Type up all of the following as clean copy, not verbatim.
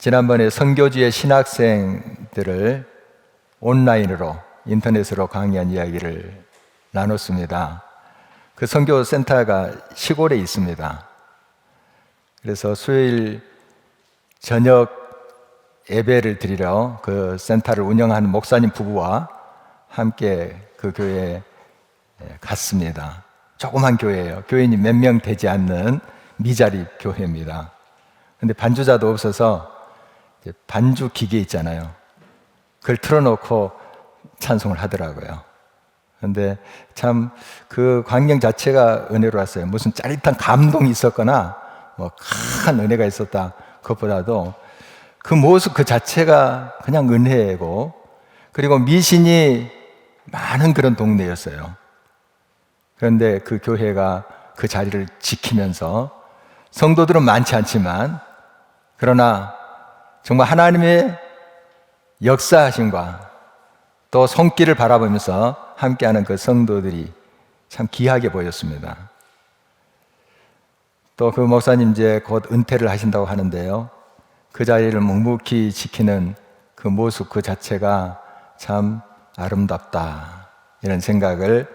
지난번에 선교지의 신학생들을 온라인으로 인터넷으로 강의한 이야기를 나눴습니다. 그 선교센터가 시골에 있습니다. 그래서 수요일 저녁 예배를 드리러 그 센터를 운영하는 목사님 부부와 함께 그 교회에 갔습니다. 조그만 교회예요. 교인이 몇 명 되지 않는 미자립 교회입니다. 근데 반주자도 없어서 반주 기계 있잖아요. 그걸 틀어놓고 찬송을 하더라고요. 근데 참 그 광경 자체가 은혜로웠어요. 무슨 짜릿한 감동이 있었거나 뭐 큰 은혜가 있었다 그것보다도 그 모습 그 자체가 그냥 은혜고, 그리고 미신이 많은 그런 동네였어요. 그런데 그 교회가 그 자리를 지키면서 성도들은 많지 않지만 그러나 정말 하나님의 역사하심과 또 손길을 바라보면서 함께하는 그 성도들이 참 귀하게 보였습니다. 또 그 목사님 이제 곧 은퇴를 하신다고 하는데요, 그 자리를 묵묵히 지키는 그 모습 그 자체가 참 아름답다, 이런 생각을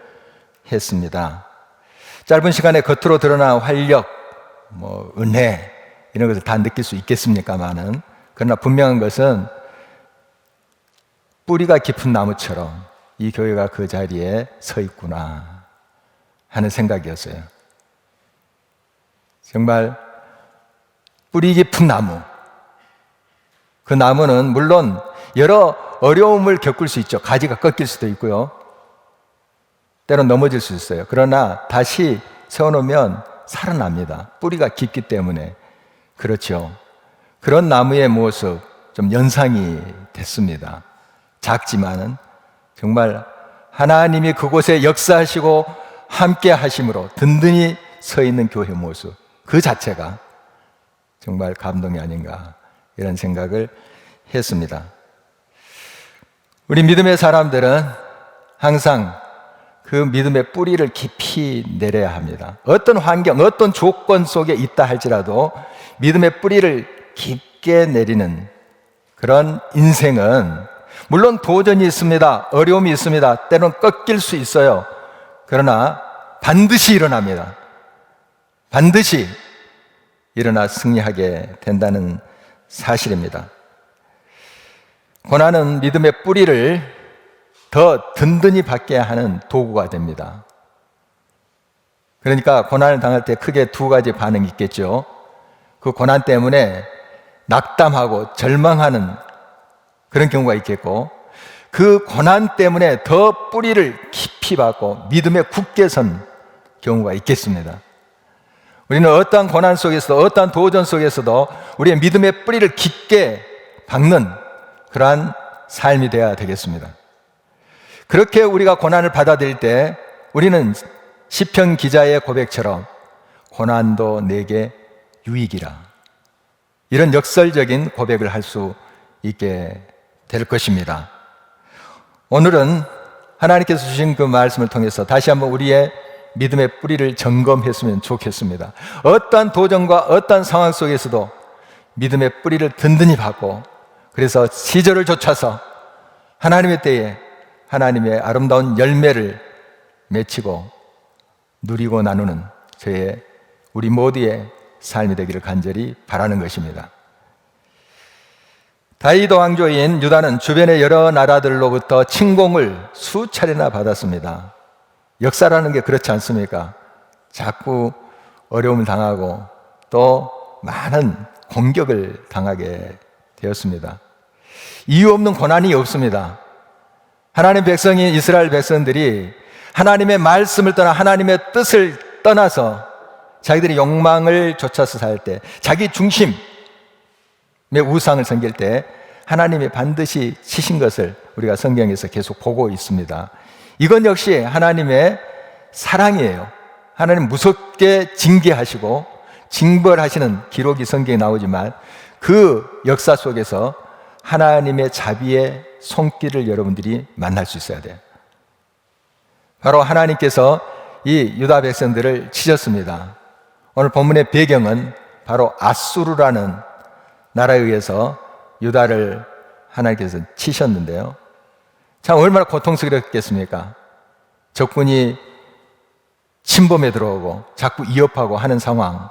했습니다. 짧은 시간에 겉으로 드러난 활력, 은혜 이런 것을 다 느낄 수 있겠습니까마는, 그러나 분명한 것은 뿌리가 깊은 나무처럼 이 교회가 그 자리에 서 있구나 하는 생각이었어요. 정말 뿌리 깊은 나무, 그 나무는 물론 여러 어려움을 겪을 수 있죠. 가지가 꺾일 수도 있고요, 때론 넘어질 수 있어요. 그러나 다시 세워놓으면 살아납니다. 뿌리가 깊기 때문에. 그렇죠. 그런 나무의 모습 좀 연상이 됐습니다. 작지만은 정말 하나님이 그곳에 역사하시고 함께 하심으로 든든히 서 있는 교회 모습 그 자체가 정말 감동이 아닌가, 이런 생각을 했습니다. 우리 믿음의 사람들은 항상 그 믿음의 뿌리를 깊이 내려야 합니다. 어떤 환경, 어떤 조건 속에 있다 할지라도 믿음의 뿌리를 깊게 내리는 그런 인생은, 물론 도전이 있습니다. 어려움이 있습니다. 때로는 꺾일 수 있어요. 그러나 반드시 일어납니다. 반드시 일어나 승리하게 된다는 사실입니다. 고난은 믿음의 뿌리를 더 든든히 받게 하는 도구가 됩니다. 그러니까 고난을 당할 때 크게 두 가지 반응이 있겠죠. 그 고난 때문에 낙담하고 절망하는 그런 경우가 있겠고, 그 고난 때문에 더 뿌리를 깊이 받고 믿음에 굳게 선 경우가 있겠습니다. 우리는 어떠한 고난 속에서도, 어떠한 도전 속에서도 우리의 믿음의 뿌리를 깊게 박는 그러한 삶이 되어야 되겠습니다. 그렇게 우리가 고난을 받아들일 때 우리는 시편 기자의 고백처럼 고난도 내게 유익이라, 이런 역설적인 고백을 할 수 있게 될 것입니다. 오늘은 하나님께서 주신 그 말씀을 통해서 다시 한번 우리의 믿음의 뿌리를 점검했으면 좋겠습니다. 어떠한 도전과 어떠한 상황 속에서도 믿음의 뿌리를 든든히 받고, 그래서 시절을 좇아서 하나님의 때에 하나님의 아름다운 열매를 맺히고 누리고 나누는 우리 모두의 삶이 되기를 간절히 바라는 것입니다. 다윗 왕조인 유다는 주변의 여러 나라들로부터 침공을 수차례나 받았습니다. 역사라는 게 그렇지 않습니까? 자꾸 어려움을 당하고 또 많은 공격을 당하게 되었습니다. 이유 없는 고난이 없습니다. 하나님 백성인 이스라엘 백성들이 하나님의 말씀을 떠나 하나님의 뜻을 떠나서 자기들의 욕망을 좇아서 살 때, 자기 중심의 우상을 섬길 때 하나님이 반드시 치신 것을 우리가 성경에서 계속 보고 있습니다. 이건 역시 하나님의 사랑이에요. 하나님 무섭게 징계하시고 징벌하시는 기록이 성경에 나오지만 그 역사 속에서 하나님의 자비의 손길을 여러분들이 만날 수 있어야 돼요. 바로 하나님께서 이 유다 백성들을 치셨습니다. 오늘 본문의 배경은 바로 아수르라는 나라에 의해서 유다를 하나님께서 치셨는데요. 참 얼마나 고통스럽겠습니까? 적군이 침범에 들어오고 자꾸 위협하고 하는 상황,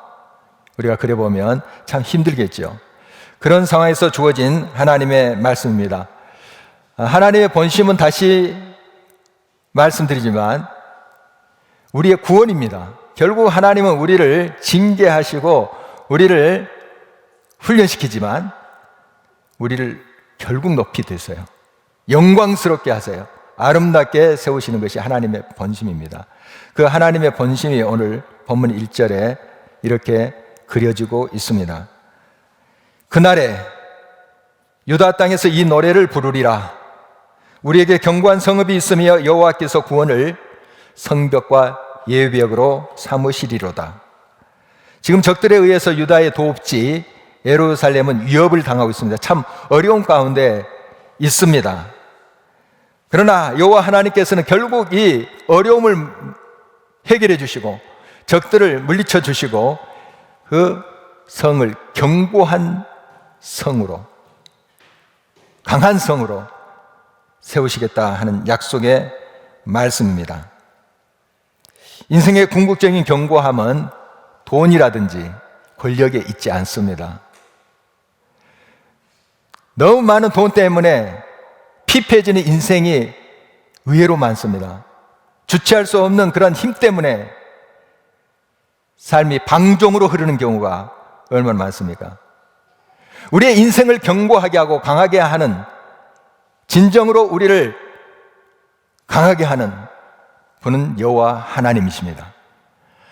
우리가 그려보면 참 힘들겠죠. 그런 상황에서 주어진 하나님의 말씀입니다. 하나님의 본심은 다시 말씀드리지만 우리의 구원입니다. 결국 하나님은 우리를 징계하시고 우리를 훈련시키지만 우리를 결국 높이 드세요. 영광스럽게 하세요. 아름답게 세우시는 것이 하나님의 본심입니다. 그 하나님의 본심이 오늘 본문 1절에 이렇게 그려지고 있습니다. 그날에 유다 땅에서 이 노래를 부르리라. 우리에게 견고한 성읍이 있으며 여호와께서 구원을 성벽과 예비역으로 삼으시리로다. 지금 적들에 의해서 유다의 도읍지 예루살렘은 위협을 당하고 있습니다. 참 어려운 가운데 있습니다. 그러나 여호와 하나님께서는 결국 이 어려움을 해결해 주시고 적들을 물리쳐 주시고 그 성을 견고한 성으로, 강한 성으로 세우시겠다 하는 약속의 말씀입니다. 인생의 궁극적인 견고함은 돈이라든지 권력에 있지 않습니다. 너무 많은 돈 때문에 피폐해지는 인생이 의외로 많습니다. 주체할 수 없는 그런 힘 때문에 삶이 방종으로 흐르는 경우가 얼마나 많습니까? 우리의 인생을 견고하게 하고 강하게 하는, 진정으로 우리를 강하게 하는 분은 여호와 하나님이십니다.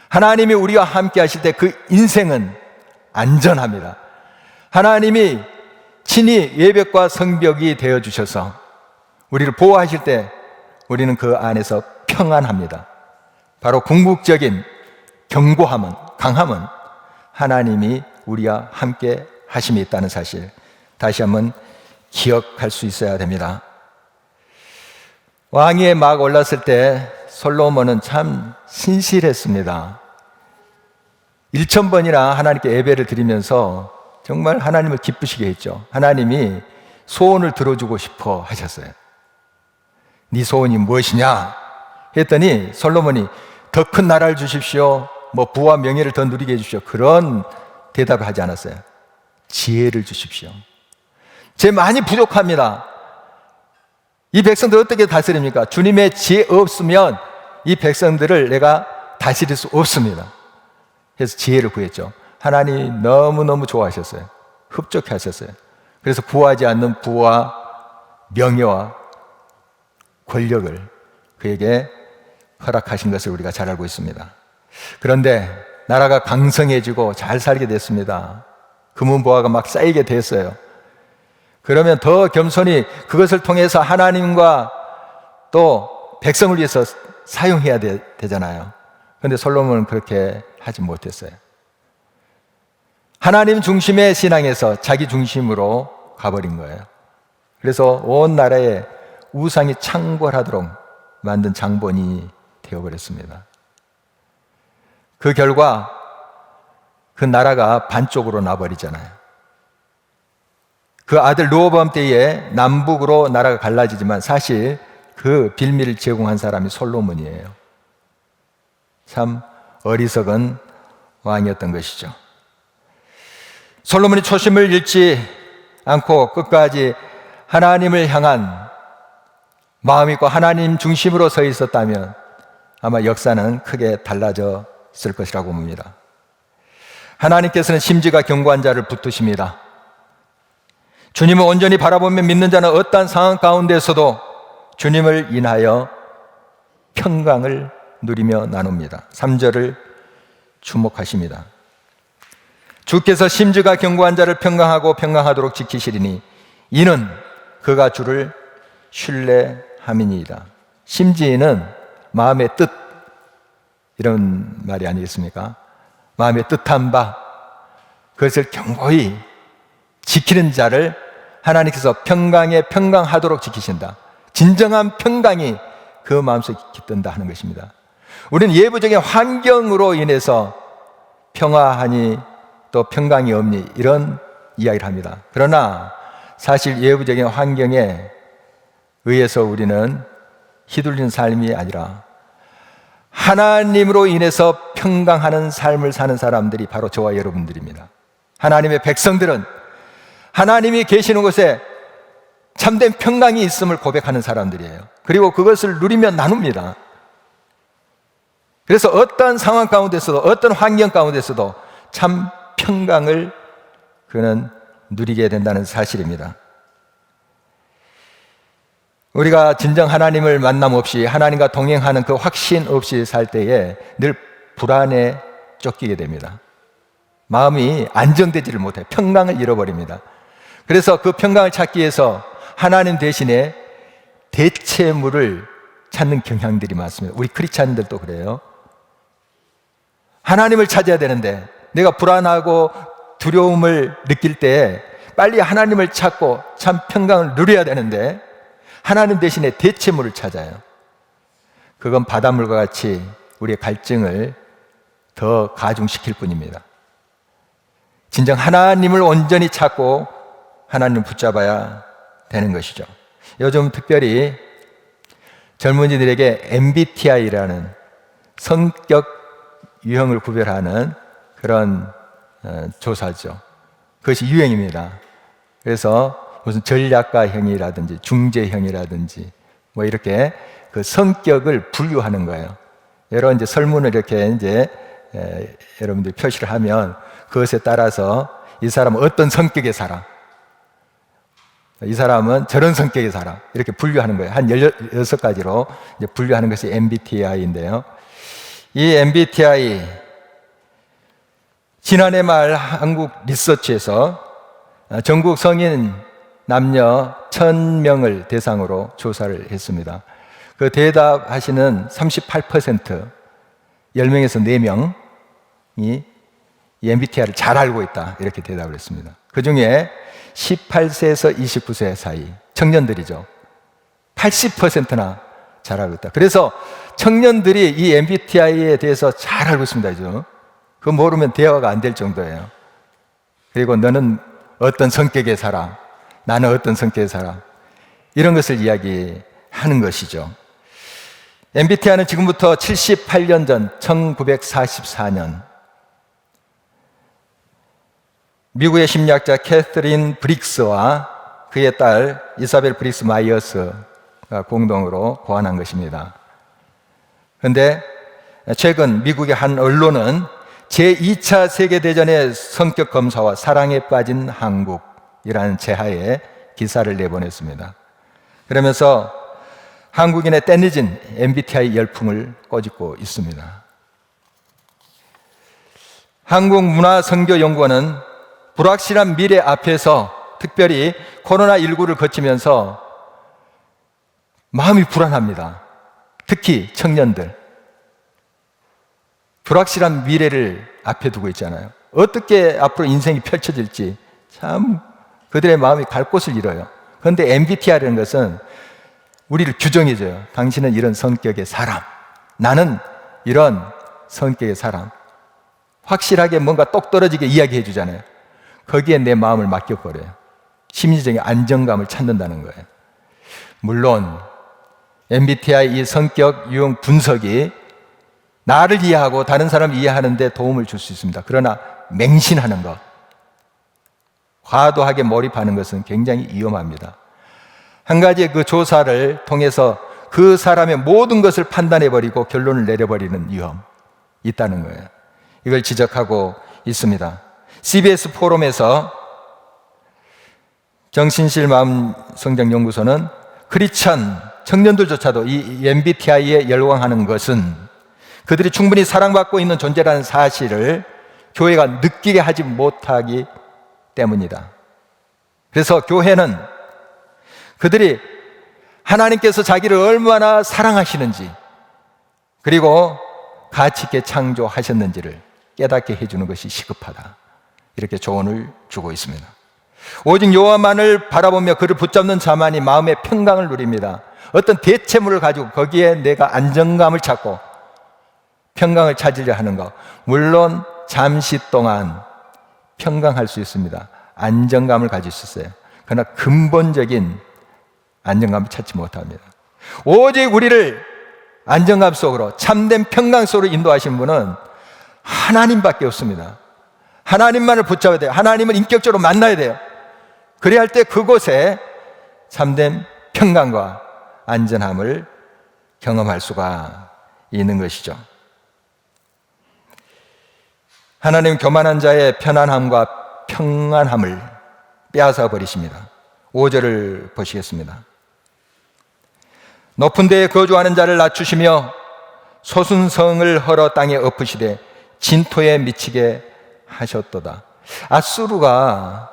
하나님이 우리와 함께 하실 때 그 인생은 안전합니다. 하나님이 친히 예벽과 성벽이 되어주셔서 우리를 보호하실 때 우리는 그 안에서 평안합니다. 바로 궁극적인 견고함은, 강함은 하나님이 우리와 함께 하심이 있다는 사실, 다시 한번 기억할 수 있어야 됩니다. 왕위에 막 올랐을 때 솔로몬은 참 신실했습니다. 1000번이나 하나님께 예배를 드리면서 정말 하나님을 기쁘시게 했죠. 하나님이 소원을 들어주고 싶어 하셨어요. 네 소원이 무엇이냐 했더니 솔로몬이 더 큰 나라를 주십시오, 뭐 부와 명예를 더 누리게 해주십시오, 그런 대답을 하지 않았어요. 지혜를 주십시오. 제 많이 부족합니다. 이 백성들 어떻게 다스립니까? 주님의 지혜 없으면 이 백성들을 내가 다스릴 수 없습니다. 그래서 지혜를 구했죠. 하나님 너무너무 좋아하셨어요. 흡족해 하셨어요. 그래서 구하지 않는 부와 명예와 권력을 그에게 허락하신 것을 우리가 잘 알고 있습니다. 그런데 나라가 강성해지고 잘 살게 됐습니다. 금은보화가 막 쌓이게 됐어요. 그러면 더 겸손히 그것을 통해서 하나님과 또 백성을 위해서 사용해야 되잖아요. 그런데 솔로몬은 그렇게 하지 못했어요. 하나님 중심의 신앙에서 자기 중심으로 가버린 거예요. 그래서 온 나라에 우상이 창궐하도록 만든 장본이 되어버렸습니다. 그 결과 그 나라가 반쪽으로 나버리잖아요. 그 아들 르호보암 때에 남북으로 나라가 갈라지지만 사실 그 빌미를 제공한 사람이 솔로몬이에요. 참 어리석은 왕이었던 것이죠. 솔로몬이 초심을 잃지 않고 끝까지 하나님을 향한 마음이 있고 하나님 중심으로 서 있었다면 아마 역사는 크게 달라졌을 것이라고 봅니다. 하나님께서는 심지가 견고한 자를 붙드십니다. 주님을 온전히 바라보며 믿는 자는 어떠한 상황 가운데서도 주님을 인하여 평강을 누리며 나눕니다. 3절을 주목하십니다. 주께서 심지가 견고한 자를 평강하고 평강하도록 지키시리니 이는 그가 주를 신뢰함이니이다. 심지는 마음의 뜻, 이런 말이 아니겠습니까? 마음의 뜻한 바, 그것을 견고히 지키는 자를 하나님께서 평강에 평강하도록 지키신다. 진정한 평강이 그 마음속에 깃든다 하는 것입니다. 우리는 예부적인 환경으로 인해서 평화하니 또 평강이 없니 이런 이야기를 합니다. 그러나 사실 외부적인 환경에 의해서 우리는 휘둘리는 삶이 아니라 하나님으로 인해서 평강하는 삶을 사는 사람들이 바로 저와 여러분들입니다. 하나님의 백성들은 하나님이 계시는 곳에 참된 평강이 있음을 고백하는 사람들이에요. 그리고 그것을 누리며 나눕니다. 그래서 어떤 상황 가운데서도, 어떤 환경 가운데서도 참 평강을 그는 누리게 된다는 사실입니다. 우리가 진정 하나님을 만남 없이, 하나님과 동행하는 그 확신 없이 살 때에 늘 불안에 쫓기게 됩니다. 마음이 안정되지를 못해 평강을 잃어버립니다. 그래서 그 평강을 찾기 위해서 하나님 대신에 대체물을 찾는 경향들이 많습니다. 우리 크리스찬들도 그래요. 하나님을 찾아야 되는데 내가 불안하고 두려움을 느낄 때 빨리 하나님을 찾고 참 평강을 누려야 되는데 하나님 대신에 대체물을 찾아요. 그건 바닷물과 같이 우리의 갈증을 더 가중시킬 뿐입니다. 진정 하나님을 온전히 찾고 하나님을 붙잡아야 되는 것이죠. 요즘 특별히 젊은이들에게 MBTI라는 성격 유형을 구별하는 그런 조사죠. 그것이 유행입니다. 그래서 무슨 전략가형이라든지 중재형이라든지 뭐 이렇게 그 성격을 분류하는 거예요. 여러 이제 설문을 이렇게 이제 여러분들이 표시를 하면 그것에 따라서 이 사람은 어떤 성격의 사람, 이 사람은 저런 성격의 사람, 이렇게 분류하는 거예요. 한 16가지로 이제 분류하는 것이 MBTI인데요. 이 MBTI, 지난해 말 한국 리서치에서 전국 성인 남녀 1000명을 대상으로 조사를 했습니다. 그 대답하시는 38%, 10명에서 4명이 이 MBTI를 잘 알고 있다, 이렇게 대답을 했습니다. 그 중에 18세에서 29세 사이 청년들이죠. 80%나 잘 알고 있다. 그래서 청년들이 이 MBTI에 대해서 잘 알고 있습니다. 그거 모르면 대화가 안 될 정도예요. 그리고 너는 어떤 성격의 사람, 나는 어떤 성격의 사람, 이런 것을 이야기하는 것이죠. MBTI는 지금부터 78년 전 1944년 미국의 심리학자 캐서린 브릭스와 그의 딸 이사벨 브릭스 마이어스가 공동으로 고안한 것입니다. 그런데 최근 미국의 한 언론은 제2차 세계대전의 성격 검사와 사랑에 빠진 한국이라는 제하에 기사를 내보냈습니다. 그러면서 한국인의 떼내진 MBTI 열풍을 꼬집고 있습니다. 한국문화선교연구원은 불확실한 미래 앞에서 특별히 코로나19를 거치면서 마음이 불안합니다. 특히 청년들. 불확실한 미래를 앞에 두고 있잖아요. 어떻게 앞으로 인생이 펼쳐질지 참 그들의 마음이 갈 곳을 잃어요. 그런데 MBTI라는 것은 우리를 규정해줘요. 당신은 이런 성격의 사람, 나는 이런 성격의 사람. 확실하게 뭔가 똑 떨어지게 이야기해 주잖아요. 거기에 내 마음을 맡겨버려요. 심리적인 안정감을 찾는다는 거예요. 물론 MBTI 이 성격 유형 분석이 나를 이해하고 다른 사람을 이해하는 데 도움을 줄 수 있습니다. 그러나 맹신하는 것, 과도하게 몰입하는 것은 굉장히 위험합니다. 한 가지의 그 조사를 통해서 그 사람의 모든 것을 판단해버리고 결론을 내려버리는 위험이 있다는 거예요. 이걸 지적하고 있습니다. CBS 포럼에서 정신실 마음성장연구소는 크리스천 청년들조차도 이 MBTI에 열광하는 것은 그들이 충분히 사랑받고 있는 존재라는 사실을 교회가 느끼게 하지 못하기 때문이다. 그래서 교회는 그들이 하나님께서 자기를 얼마나 사랑하시는지 그리고 가치 있게 창조하셨는지를 깨닫게 해주는 것이 시급하다. 이렇게 조언을 주고 있습니다. 오직 여호와만을 바라보며 그를 붙잡는 자만이 마음의 평강을 누립니다. 어떤 대체물을 가지고 거기에 내가 안정감을 찾고 평강을 찾으려 하는 것, 물론 잠시 동안 평강할 수 있습니다. 안정감을 가질 수 있어요. 그러나 근본적인 안정감을 찾지 못합니다. 오직 우리를 안정감 속으로, 참된 평강 속으로 인도하신 분은 하나님밖에 없습니다. 하나님만을 붙잡아야 돼요. 하나님을 인격적으로 만나야 돼요. 그래야 할 때 그곳에 참된 평강과 안전함을 경험할 수가 있는 것이죠. 하나님 교만한 자의 편안함과 평안함을 빼앗아 버리십니다. 5절을 보시겠습니다. 높은 데에 거주하는 자를 낮추시며 소순성을 헐어 땅에 엎으시되 진토에 미치게 하셨도다. 아수르가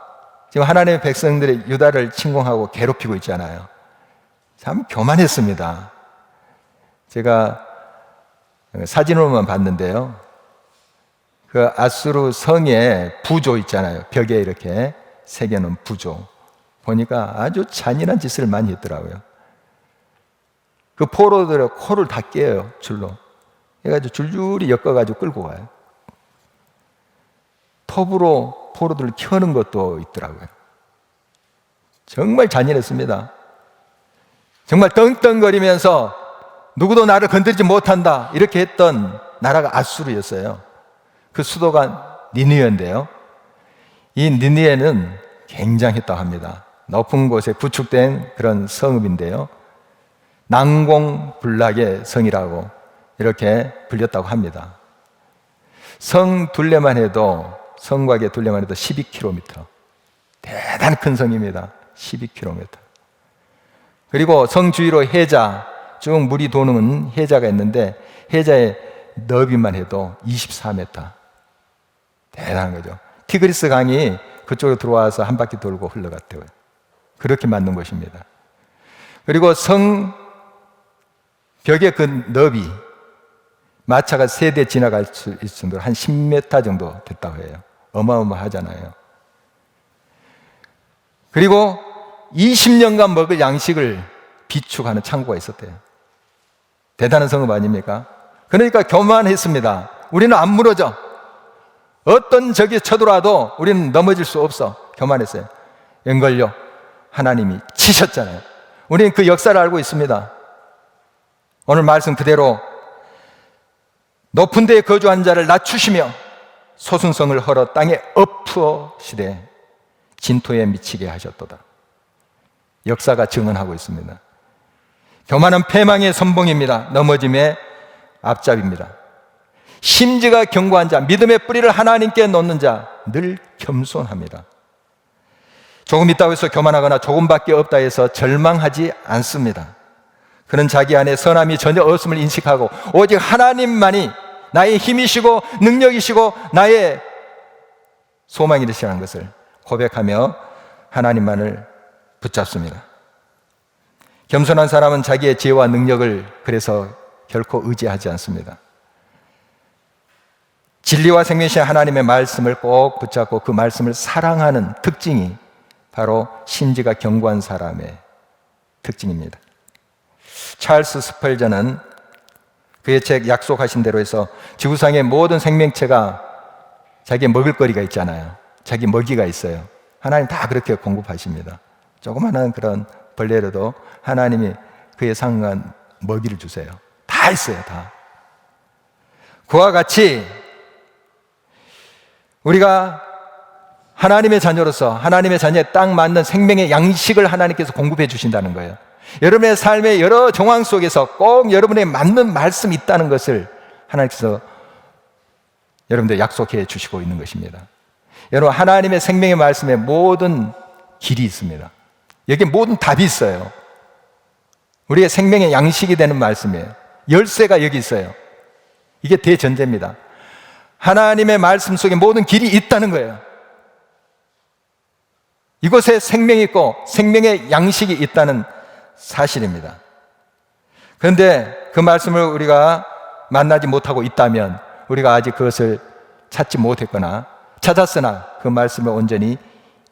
지금 하나님의 백성들의 유다를 침공하고 괴롭히고 있잖아요. 참 교만했습니다. 제가 사진으로만 봤는데요, 그 아수르 성의 부조 있잖아요. 벽에 이렇게 새겨놓은 부조 보니까 아주 잔인한 짓을 많이 했더라고요. 그 포로들의 코를 다 깨요, 줄로. 그래가지고 줄줄이 엮어가지고 끌고 가요. 톱으로 포로들을 켜는 것도 있더라고요. 정말 잔인했습니다. 정말 떵떵거리면서 누구도 나를 건드리지 못한다 이렇게 했던 나라가 아수르였어요. 그 수도가 니느웨인데요, 이 니느웨는 굉장했다고 합니다. 높은 곳에 구축된 그런 성읍인데요, 난공불락의 성이라고 이렇게 불렸다고 합니다. 성 둘레만 해도, 성곽의 둘레만 해도 12km, 대단히 큰 성입니다. 12km. 그리고 성 주위로 해자, 쭉 물이 도는 해자가 있는데 해자의 너비만 해도 24m. 대단한 거죠. 티그리스 강이 그쪽으로 들어와서 한 바퀴 돌고 흘러갔대요. 그렇게 만든 것입니다. 그리고 성 벽의 그 너비, 마차가 3대 지나갈 수 있을 정도로 한 10m 정도 됐다고 해요. 어마어마하잖아요. 그리고 20년간 먹을 양식을 비축하는 창고가 있었대요. 대단한 성읍 아닙니까? 그러니까 교만했습니다. 우리는 안 무너져. 어떤 적이 쳐들어와도 우리는 넘어질 수 없어. 교만했어요. 웬걸요? 하나님이 치셨잖아요. 우리는 그 역사를 알고 있습니다. 오늘 말씀 그대로 높은 데에 거주한 자를 낮추시며 소순성을 헐어 땅에 엎으시되 진토에 미치게 하셨도다. 역사가 증언하고 있습니다. 교만은 패망의 선봉입니다. 넘어짐의 앞잡입니다. 심지가 견고한 자, 믿음의 뿌리를 하나님께 놓는 자, 늘 겸손합니다. 조금 있다고 해서 교만하거나 조금밖에 없다 해서 절망하지 않습니다. 그는 자기 안에 선함이 전혀 없음을 인식하고 오직 하나님만이 나의 힘이시고 능력이시고 나의 소망이시라는 것을 고백하며 하나님만을 붙잡습니다. 겸손한 사람은 자기의 지혜와 능력을 그래서 결코 의지하지 않습니다. 진리와 생명이신 하나님의 말씀을 꼭 붙잡고 그 말씀을 사랑하는 특징이 바로 심지가 견고한 사람의 특징입니다. 찰스 스펄전은 그의 책 약속하신 대로 해서 지구상의 모든 생명체가 자기의 먹을거리가 있잖아요. 자기 먹이가 있어요. 하나님 다 그렇게 공급하십니다. 조그마한 그런 벌레라도 하나님이 그에 상응한 먹이를 주세요. 다 있어요, 다. 그와 같이 우리가 하나님의 자녀로서 하나님의 자녀에 딱 맞는 생명의 양식을 하나님께서 공급해 주신다는 거예요. 여러분의 삶의 여러 정황 속에서 꼭 여러분의 맞는 말씀이 있다는 것을 하나님께서 여러분들 약속해 주시고 있는 것입니다. 여러분, 하나님의 생명의 말씀에 모든 길이 있습니다. 여기 모든 답이 있어요. 우리의 생명의 양식이 되는 말씀이에요. 열쇠가 여기 있어요. 이게 대전제입니다. 하나님의 말씀 속에 모든 길이 있다는 거예요. 이곳에 생명이 있고 생명의 양식이 있다는 사실입니다. 그런데 그 말씀을 우리가 만나지 못하고 있다면 우리가 아직 그것을 찾지 못했거나 찾았으나 그 말씀을 온전히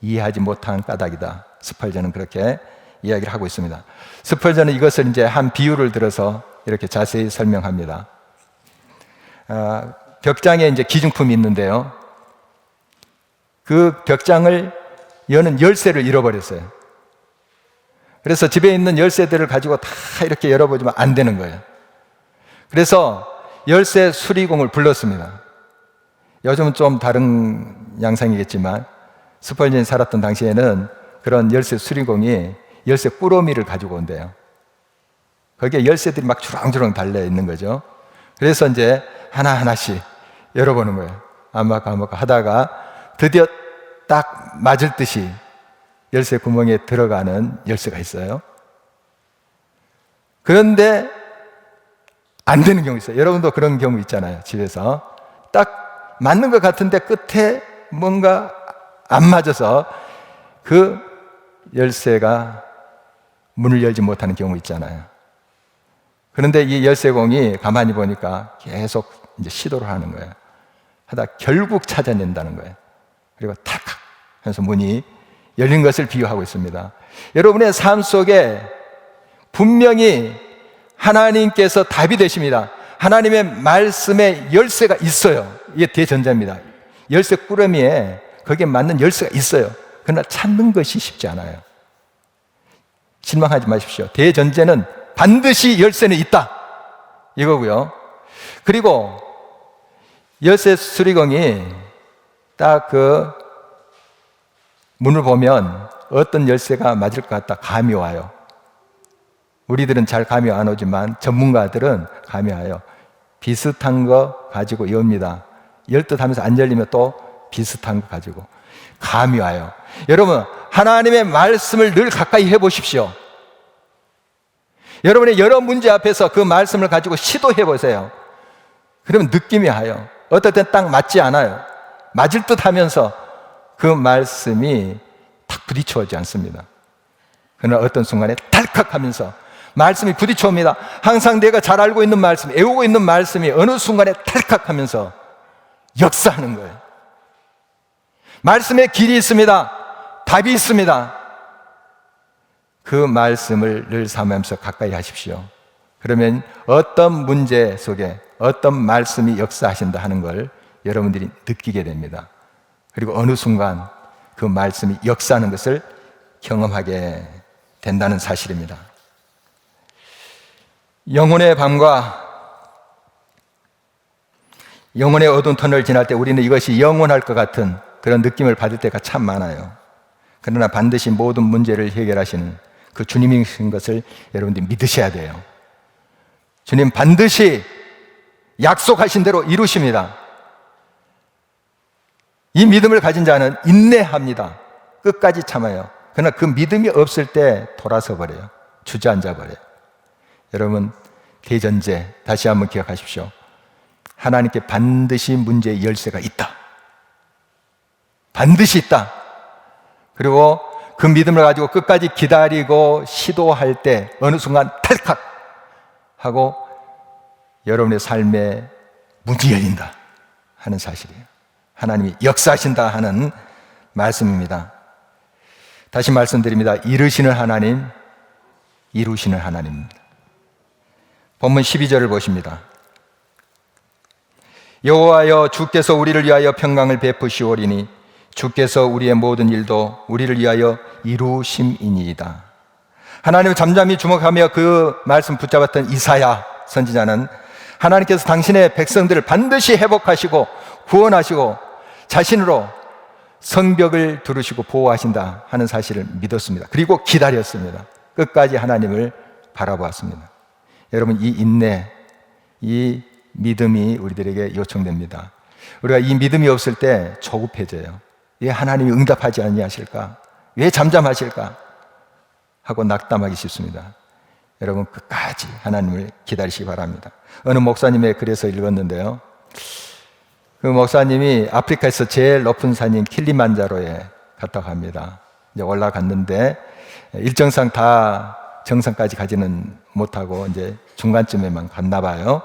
이해하지 못한 까닭이다. 스펄전은 그렇게 이야기를 하고 있습니다. 스펄전은 이것을 이제 한 비유를 들어서 이렇게 자세히 설명합니다. 벽장에 이제 기중품이 있는데요. 그 벽장을 여는 열쇠를 잃어버렸어요. 그래서 집에 있는 열쇠들을 가지고 다 이렇게 열어보지만 안 되는 거예요. 그래서 열쇠 수리공을 불렀습니다. 요즘은 좀 다른 양상이겠지만 스펄전이 살았던 당시에는 그런 열쇠 수리공이 열쇠 꾸러미를 가지고 온대요. 거기에 열쇠들이 막 주렁주렁 달려 있는 거죠. 그래서 이제 하나하나씩 열어보는 거예요. 아마까 하다가 드디어 딱 맞을 듯이 열쇠 구멍에 들어가는 열쇠가 있어요. 그런데 안 되는 경우 있어요. 여러분도 그런 경우 있잖아요. 집에서 딱 맞는 것 같은데 끝에 뭔가 안 맞아서 그 열쇠가 문을 열지 못하는 경우 있잖아요. 그런데 이 열쇠공이 가만히 보니까 계속 이제 시도를 하는 거예요. 하다 결국 찾아낸다는 거예요. 그리고 탁 하면서 문이 열린 것을 비유하고 있습니다. 여러분의 삶 속에 분명히 하나님께서 답이 되십니다. 하나님의 말씀에 열쇠가 있어요. 이게 대전제입니다. 열쇠 꾸러미에 거기에 맞는 열쇠가 있어요. 그러나 찾는 것이 쉽지 않아요. 실망하지 마십시오. 대전제는 반드시 열쇠는 있다 이거고요. 그리고 열쇠 수리공이 딱 그 문을 보면 어떤 열쇠가 맞을 것 같다 감이 와요. 우리들은 잘 감이 안 오지만 전문가들은 감이 와요. 비슷한 거 가지고 엽니다. 열 듯 하면서 안 열리면 또 비슷한 거 가지고 감이 와요. 여러분, 하나님의 말씀을 늘 가까이 해보십시오. 여러분의 여러 문제 앞에서 그 말씀을 가지고 시도해 보세요. 그러면 느낌이 와요. 어떨 땐 딱 맞지 않아요. 맞을 듯 하면서 그 말씀이 탁 부딪혀 오지 않습니다. 그러나 어떤 순간에 달칵 하면서 말씀이 부딪혀 옵니다. 항상 내가 잘 알고 있는 말씀, 애우고 있는 말씀이 어느 순간에 탈칵 하면서 역사하는 거예요. 말씀에 길이 있습니다. 답이 있습니다. 그 말씀을 늘 삼으면서 가까이 하십시오. 그러면 어떤 문제 속에 어떤 말씀이 역사하신다 하는 걸 여러분들이 느끼게 됩니다. 그리고 어느 순간 그 말씀이 역사하는 것을 경험하게 된다는 사실입니다. 영혼의 밤과 영혼의 어두운 터널을 지날 때 우리는 이것이 영원할 것 같은 그런 느낌을 받을 때가 참 많아요. 그러나 반드시 모든 문제를 해결하시는 그 주님이신 것을 여러분들이 믿으셔야 돼요. 주님 반드시 약속하신 대로 이루십니다. 이 믿음을 가진 자는 인내합니다. 끝까지 참아요. 그러나 그 믿음이 없을 때 돌아서 버려요. 주저앉아 버려요. 여러분, 대전제 다시 한번 기억하십시오. 하나님께 반드시 문제의 열쇠가 있다. 반드시 있다. 그리고 그 믿음을 가지고 끝까지 기다리고 시도할 때 어느 순간 탈칵 하고 여러분의 삶에 문이 열린다 하는 사실이에요. 하나님이 역사하신다 하는 말씀입니다. 다시 말씀드립니다. 이루시는 하나님, 이루시는 하나님입니다. 본문 12절을 보십니다. 여호와여 주께서 우리를 위하여 평강을 베푸시오리니 주께서 우리의 모든 일도 우리를 위하여 이루심이니이다. 하나님을 잠잠히 주목하며 그 말씀 붙잡았던 이사야 선지자는 하나님께서 당신의 백성들을 반드시 회복하시고 구원하시고 자신으로 성벽을 두르시고 보호하신다 하는 사실을 믿었습니다. 그리고 기다렸습니다. 끝까지 하나님을 바라보았습니다. 여러분, 이 인내, 이 믿음이 우리들에게 요청됩니다. 우리가 이 믿음이 없을 때 조급해져요. 왜 하나님이 응답하지 아니하실까? 왜 잠잠하실까? 하고 낙담하기 쉽습니다. 여러분, 끝까지 하나님을 기다리시기 바랍니다. 어느 목사님의 글에서 읽었는데요. 그 목사님이 아프리카에서 제일 높은 산인 킬리만자로에 갔다고 합니다. 이제 올라갔는데 일정상 다 정상까지 가지는 못하고 이제 중간쯤에만 갔나 봐요.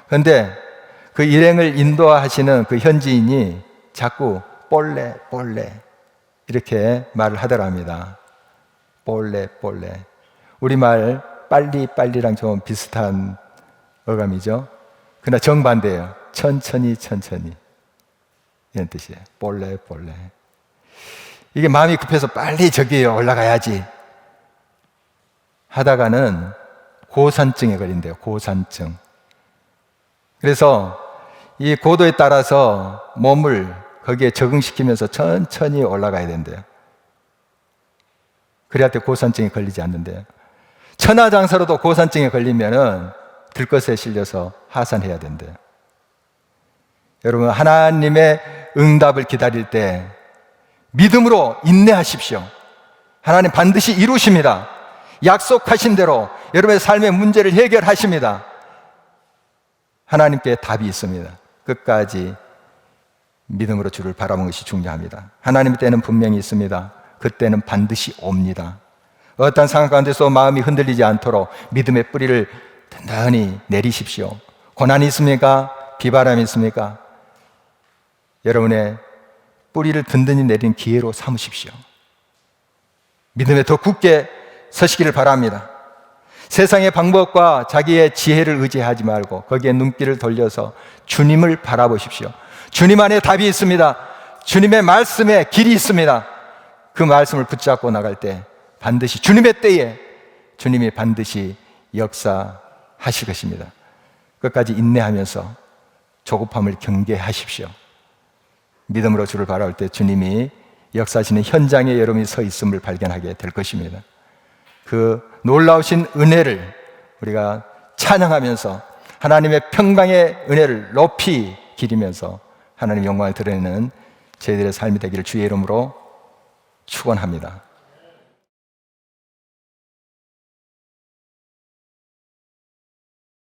그런데 그 일행을 인도하시는 그 현지인이 자꾸 볼레 이렇게 말을 하더랍니다. 볼레. 우리말 빨리랑 좀 비슷한 어감이죠. 그러나 정반대예요. 천천히 이런 뜻이에요. 볼레. 이게 마음이 급해서 빨리 저기에 올라가야지 하다가는 고산증에 걸린대요. 고산증. 그래서 이 고도에 따라서 몸을 거기에 적응시키면서 천천히 올라가야 된대요. 그래야 때 고산증에 걸리지 않는데요. 천하장사로도 고산증에 걸리면은 들것에 실려서 하산해야 된대요. 여러분, 하나님의 응답을 기다릴 때 믿음으로 인내하십시오. 하나님 반드시 이루십니다. 약속하신 대로 여러분의 삶의 문제를 해결하십니다. 하나님께 답이 있습니다. 끝까지 믿음으로 주를 바라보는 것이 중요합니다. 하나님의 때는 분명히 있습니다. 그때는 반드시 옵니다. 어떤 상황 가운데서 마음이 흔들리지 않도록 믿음의 뿌리를 든든히 내리십시오. 고난이 있습니까? 비바람이 있습니까? 여러분의 뿌리를 든든히 내리는 기회로 삼으십시오. 믿음에 더 굳게 서시기를 바랍니다. 세상의 방법과 자기의 지혜를 의지하지 말고 거기에 눈길을 돌려서 주님을 바라보십시오. 주님 안에 답이 있습니다. 주님의 말씀에 길이 있습니다. 그 말씀을 붙잡고 나갈 때 반드시 주님의 때에 주님이 반드시 역사하실 것입니다. 끝까지 인내하면서 조급함을 경계하십시오. 믿음으로 주를 바라볼 때 주님이 역사하시는 현장에 여러분이 서 있음을 발견하게 될 것입니다. 그 놀라우신 은혜를 우리가 찬양하면서 하나님의 평강의 은혜를 높이 기리면서 하나님의 영광을 드러내는 저희들의 삶이 되기를 주의 이름으로 축원합니다.